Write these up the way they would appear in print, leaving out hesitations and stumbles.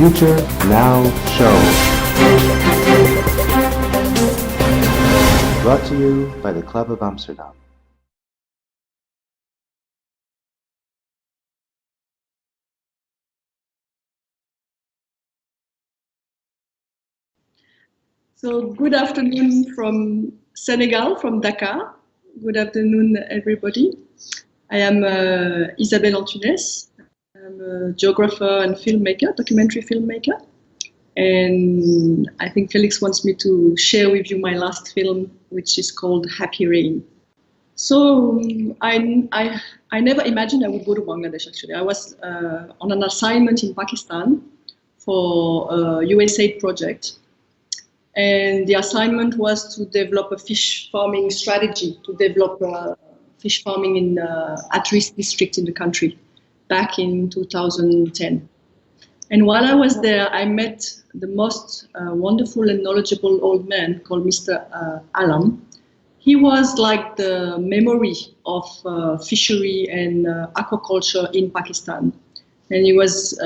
Future Now Show. Brought to you by the Club of Amsterdam. So good afternoon from Senegal, from Dakar. Good afternoon, everybody. I am Isabelle Antunès. I'm a geographer and filmmaker, documentary filmmaker. And I think Felix wants me to share with you my last film, which is called Happy Rain. So I never imagined I would go to Bangladesh, actually. I was on an assignment in Pakistan for a USAID project. And the assignment was to develop a fish farming strategy, to develop fish farming in at-risk districts in the country back in 2010. And while I was there, I met the most wonderful and knowledgeable old man called Mr. Alam. He was like the memory of fishery and aquaculture in Pakistan. And he was,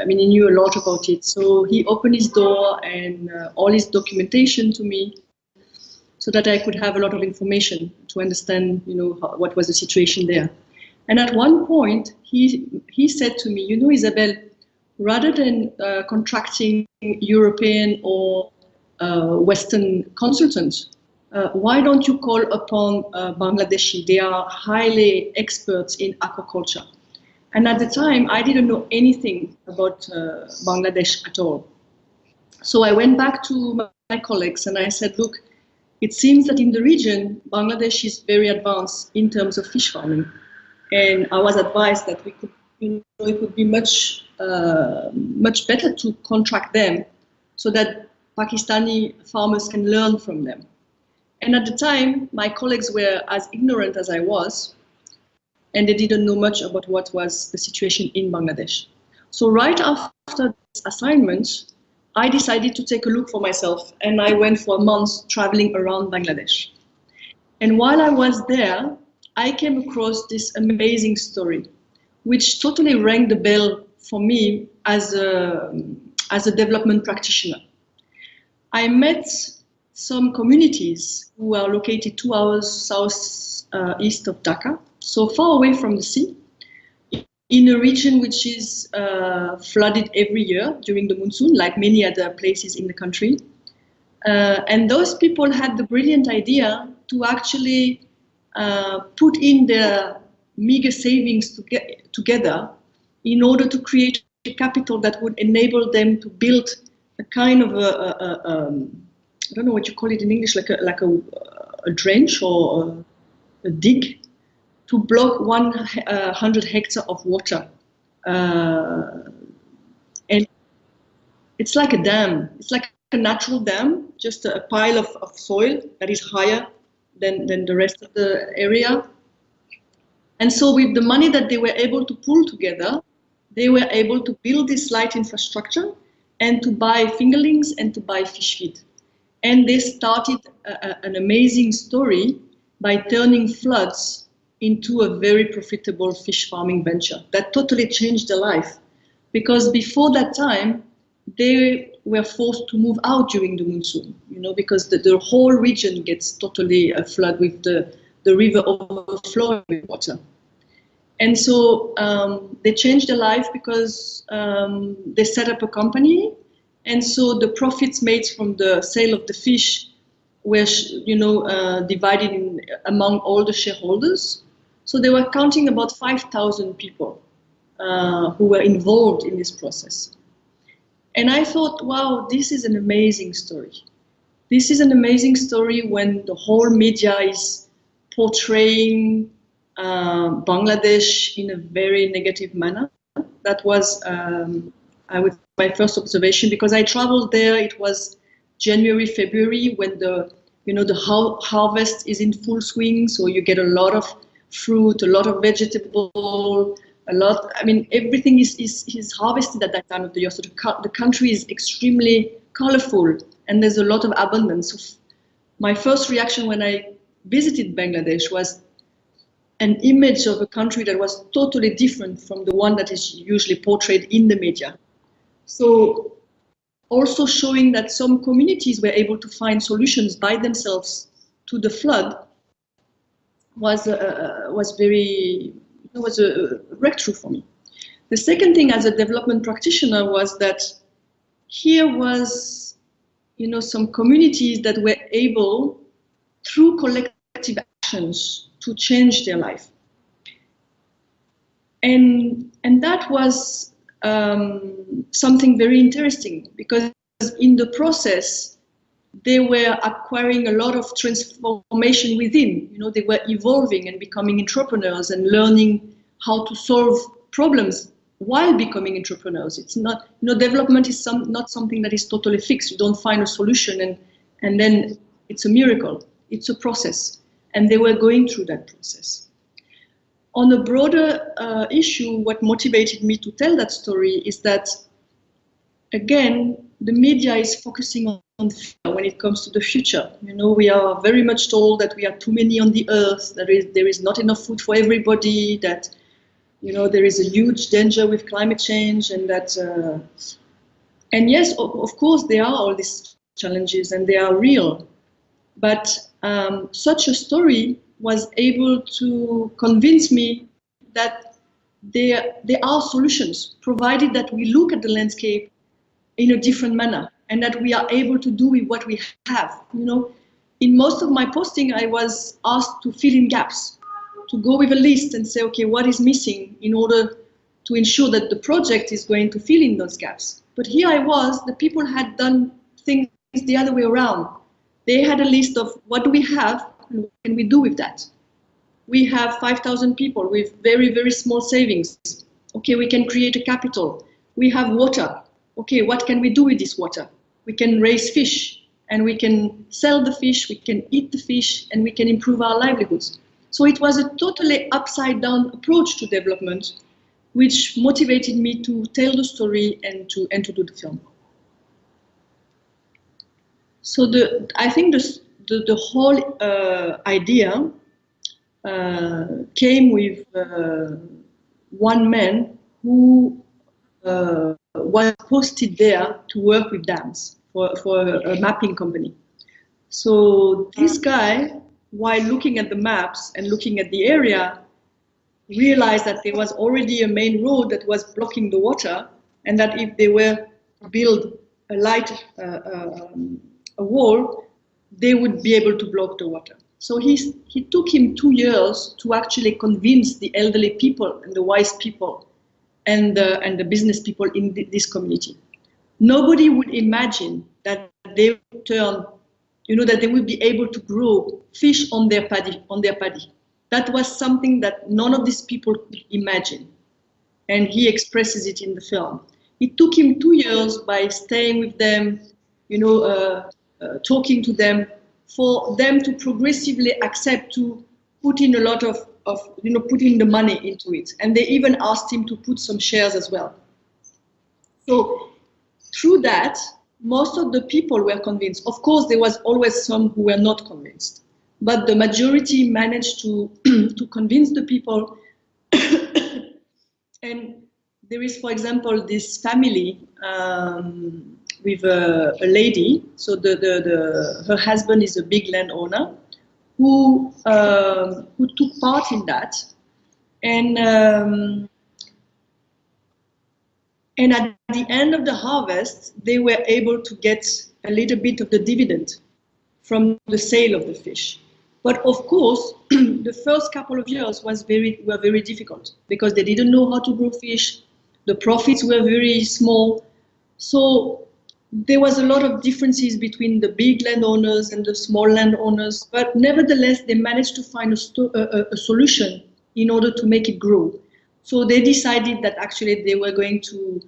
he knew a lot about it. So he opened his door and all his documentation to me so that I could have a lot of information to understand, what was the situation there. And at one point, he said to me, Isabelle, rather than contracting European or Western consultants, why don't you call upon Bangladeshi? They are highly experts in aquaculture. And at the time, I didn't know anything about Bangladesh at all. So I went back to my colleagues and I said, look, it seems that in the region, Bangladesh is very advanced in terms of fish farming. And I was advised that we could, it would be much better to contract them so that Pakistani farmers can learn from them. And at the time, my colleagues were as ignorant as I was, and they didn't know much about what was the situation in Bangladesh. So right after this assignment, I decided to take a look for myself, and I went for a month traveling around Bangladesh. And while I was there, I came across this amazing story, which totally rang the bell for me as a development practitioner. I met some communities who are located 2 hours southeast of Dhaka, so far away from the sea, in a region which is flooded every year during the monsoon, like many other places in the country. And those people had the brilliant idea to actually put in their meager savings together in order to create a capital that would enable them to build a kind of I don't know what you call it in English, like a trench or a dig, to block 100 hectares of water. And it's like a dam. It's like a natural dam, just a pile of soil that is higher than the rest of the area. And so with the money that they were able to pull together, they were able to build this light infrastructure and to buy fingerlings and to buy fish feed. And they started an amazing story by turning floods into a very profitable fish farming venture that totally changed their life. Because before that time, they were forced to move out during the monsoon, because the whole region gets totally flooded with the river overflowing with water. And so they changed their life because they set up a company. And so the profits made from the sale of the fish were, divided among all the shareholders. So they were counting about 5,000 people who were involved in this process. And I thought, wow, this is an amazing story. This is an amazing story when the whole media is portraying Bangladesh in a very negative manner. That was, my first observation, because I traveled there. It was January, February, when the harvest is in full swing. So you get a lot of fruit, a lot of vegetable, everything is harvested at that time of the year. So the country is extremely colorful and there's a lot of abundance. So my first reaction when I visited Bangladesh was an image of a country that was totally different from the one that is usually portrayed in the media. So also showing that some communities were able to find solutions by themselves to the flood was a breakthrough for me. The second thing as a development practitioner was that here was, some communities that were able, through collective actions, to change their life. And that was something very interesting, because in the process, they were acquiring a lot of transformation within. They were evolving and becoming entrepreneurs and learning how to solve problems while becoming entrepreneurs. It's not, development is not something that is totally fixed. You don't find a solution and then it's a miracle. It's a process. And they were going through that process. On a broader issue, what motivated me to tell that story is that, again, the media is focusing on fear when it comes to the future. We are very much told that we are too many on the earth, that there is not enough food for everybody, that there is a huge danger with climate change, and that, and yes, of course, there are all these challenges and they are real. But such a story was able to convince me that there are solutions, provided that we look at the landscape in a different manner and that we are able to do with what we have. In most of my posting, I was asked to fill in gaps, to go with a list and say, okay, what is missing in order to ensure that the project is going to fill in those gaps. But here I was, the people had done things the other way around. They had a list of what do we have and what can we do with that. We have 5,000 people with very, very small savings. Okay, we can create a capital. We have water. Okay, what can we do with this water? We can raise fish and we can sell the fish, we can eat the fish, and we can improve our livelihoods. So it was a totally upside down approach to development, which motivated me to tell the story and to do the film. So I think the whole idea came with one man who was posted there to work with dams for a mapping company. So this guy, while looking at the maps and looking at the area, realized that there was already a main road that was blocking the water, and that if they were to build a wall, they would be able to block the water. So he took him 2 years to actually convince the elderly people and the wise people and the business people in this community. Nobody would imagine that they would turn, that they would be able to grow fish on their paddy. That was something that none of these people could imagine. And he expresses it in the film. It took him 2 years by staying with them, talking to them, for them to progressively accept to put in a lot of putting the money into it. And they even asked him to put some shares as well. So through that, most of the people were convinced. Of course, there was always some who were not convinced, but the majority managed to convince the people. And there is, for example, this family with a lady. So her husband is a big landowner who took part in that, and at the end of the harvest, they were able to get a little bit of the dividend from the sale of the fish. But of course, the first couple of years were very difficult because they didn't know how to grow fish. The profits were very small. So there was a lot of differences between the big landowners and the small landowners. But nevertheless, they managed to find a solution in order to make it grow. So they decided that actually they were going to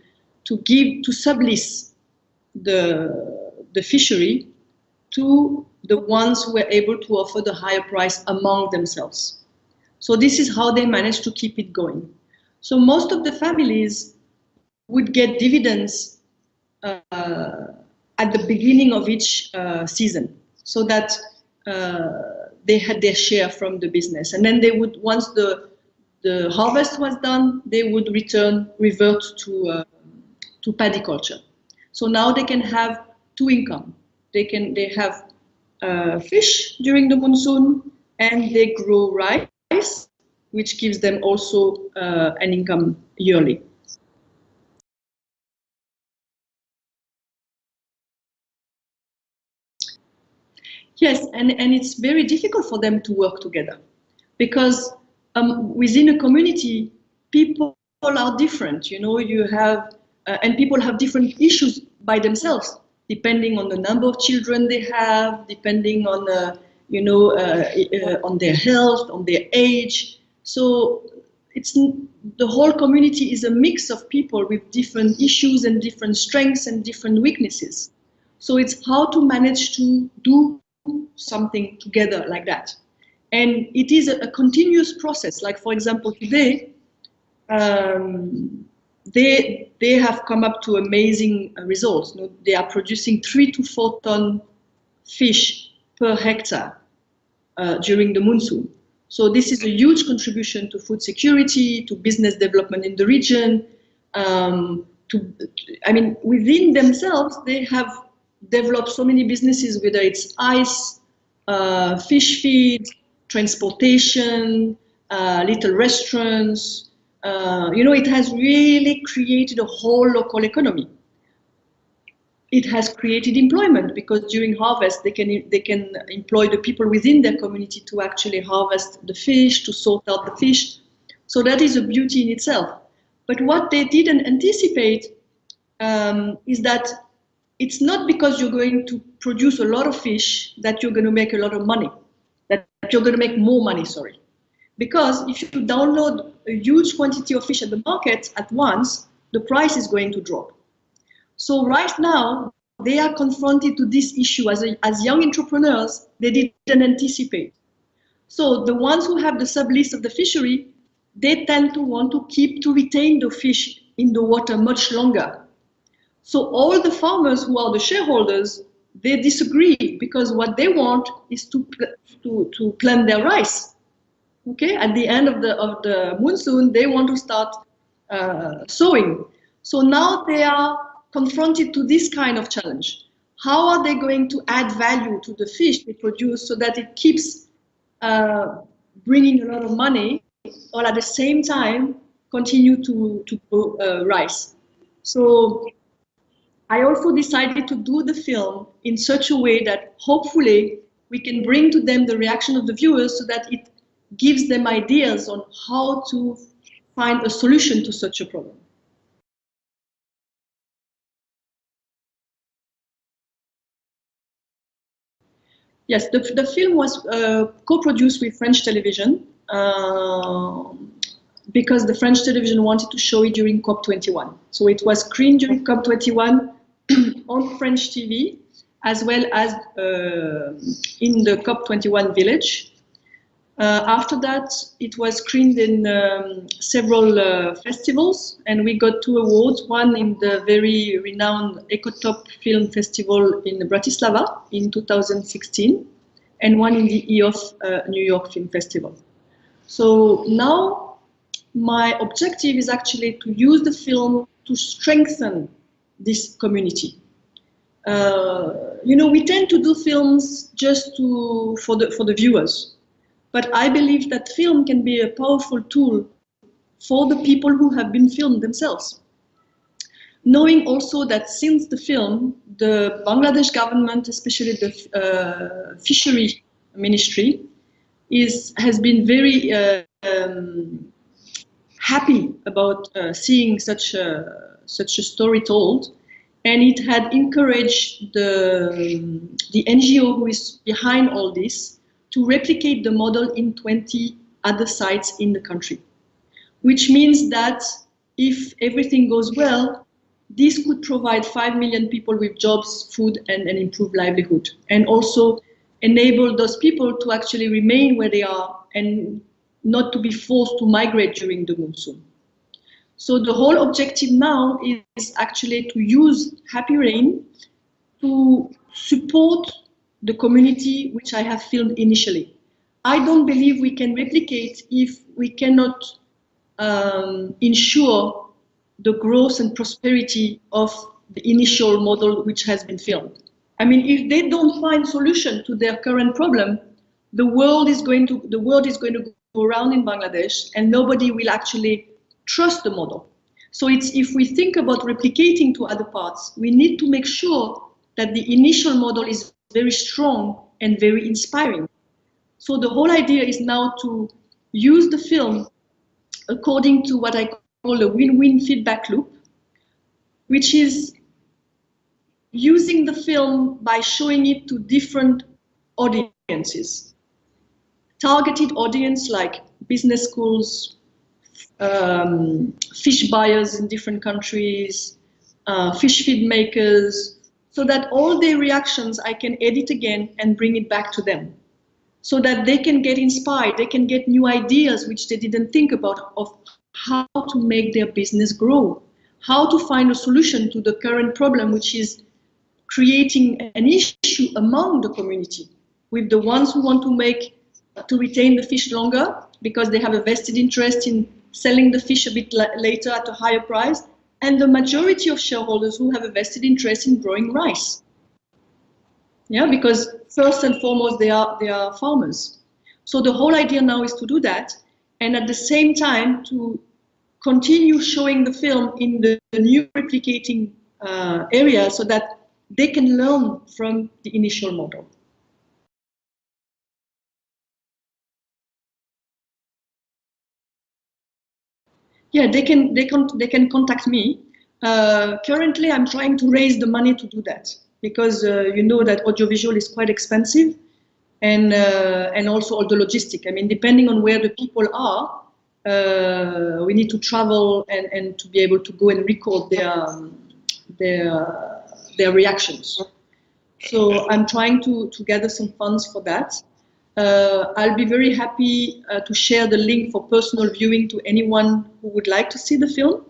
sublease the fishery to the ones who were able to offer the higher price among themselves. So this is how they managed to keep it going. So most of the families would get dividends at the beginning of each season, so that they had their share from the business. And then they would, once the harvest was done, they would revert to to paddy culture. So now they can have two income. They have fish during the monsoon, and they grow rice, which gives them also an income yearly. Yes, and it's very difficult for them to work together because within a community, people are different. You know, you have, and people have different issues by themselves, depending on the number of children they have, depending on, on their health, on their age. So it's the whole community is a mix of people with different issues and different strengths and different weaknesses. So it's how to manage to do something together like that. And it is a continuous process. Like, for example, today, they have come up to amazing results. You know, they are producing 3 to 4 ton fish per hectare during the monsoon. So this is a huge contribution to food security, to business development in the region. Within themselves, they have developed so many businesses, whether it's ice, fish feed, transportation, little restaurants. It has really created a whole local economy. It has created employment because during harvest they can employ the people within their community to actually harvest the fish, to sort out the fish. So that is a beauty in itself. But what they didn't anticipate is that it's not because you're going to produce a lot of fish that you're going to make a lot of money, that you're going to make more money, sorry. Because if you download a huge quantity of fish at the market at once, the price is going to drop. So right now, they are confronted to this issue as young entrepreneurs, they didn't anticipate. So the ones who have the sub-lease of the fishery, they tend to want to retain the fish in the water much longer. So all the farmers who are the shareholders, they disagree because what they want is to plant their rice. Okay, at the end of the monsoon, they want to start sowing. So now they are confronted to this kind of challenge. How are they going to add value to the fish they produce so that it keeps bringing a lot of money, while at the same time continue to grow rice? So I also decided to do the film in such a way that hopefully we can bring to them the reaction of the viewers so that it gives them ideas on how to find a solution to such a problem. Yes, the film was co-produced with French television because the French television wanted to show it during COP21. So it was screened during COP21 on French TV, as well as in the COP21 village. After that, it was screened in several festivals, and we got 2 awards, one in the very renowned Ecotop Film Festival in Bratislava in 2016, and one in the EOF New York Film Festival. So now my objective is actually to use the film to strengthen this community. We tend to do films just for the viewers. But I believe that film can be a powerful tool for the people who have been filmed themselves. Knowing also that since the film, the Bangladesh government, especially the fishery ministry, has been very happy about seeing such a story told, and it had encouraged the NGO who is behind all this to replicate the model in 20 other sites in the country, which means that if everything goes well, this could provide 5 million people with jobs, food, and an improved livelihood, and also enable those people to actually remain where they are and not to be forced to migrate during the monsoon. So the whole objective now is actually to use Happy Rain to support the community which I have filmed initially. I don't believe we can replicate if we cannot ensure the growth and prosperity of the initial model which has been filmed. I mean, if they don't find solution to their current problem, the world is going to go around in Bangladesh, and nobody will actually trust the model. So if we think about replicating to other parts, we need to make sure that the initial model is very strong and very inspiring. So the whole idea is now to use the film according to what I call a win-win feedback loop, which is using the film by showing it to different audiences. Targeted audience like business schools, fish buyers in different countries, fish feed makers, so that all their reactions I can edit again and bring it back to them, so that they can get inspired, they can get new ideas which they didn't think about of how to make their business grow, how to find a solution to the current problem, which is creating an issue among the community, with the ones who want to retain the fish longer because they have a vested interest in selling the fish a bit later at a higher price, and the majority of shareholders who have a vested interest in growing rice. Yeah, because first and foremost they are farmers. So the whole idea now is to do that, and at the same time to continue showing the film in the new replicating area, so that they can learn from the initial model. Yeah, they can contact me. Currently, I'm trying to raise the money to do that, because you know that audiovisual is quite expensive, and also all the logistic. I mean, depending on where the people are, we need to travel and to be able to go and record their reactions. So I'm trying to gather some funds for that. I'll be very happy to share the link for personal viewing to anyone who would like to see the film,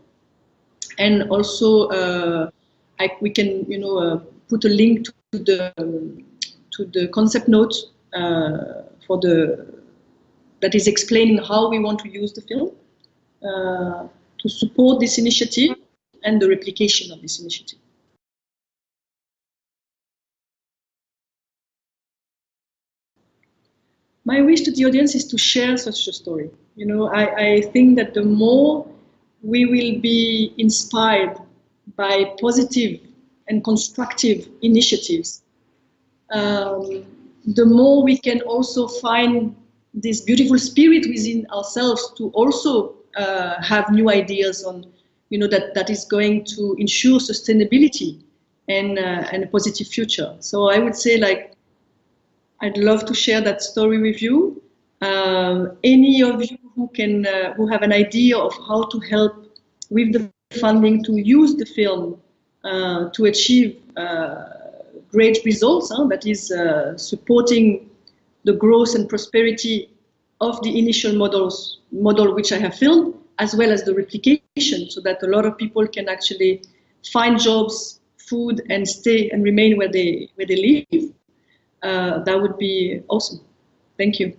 and also we can put a link to the concept note that is explaining how we want to use the film to support this initiative and the replication of this initiative. My wish to the audience is to share such a story. You know, I think that the more we will be inspired by positive and constructive initiatives, the more we can also find this beautiful spirit within ourselves to also have new ideas on, that is going to ensure sustainability and a positive future. So I would say, like, I'd love to share that story with you. Any of you who have an idea of how to help with the funding to use the film to achieve great results, that is supporting the growth and prosperity of the initial model which I have filmed, as well as the replication, so that a lot of people can actually find jobs, food, and stay and remain where they live. That would be awesome. Thank you.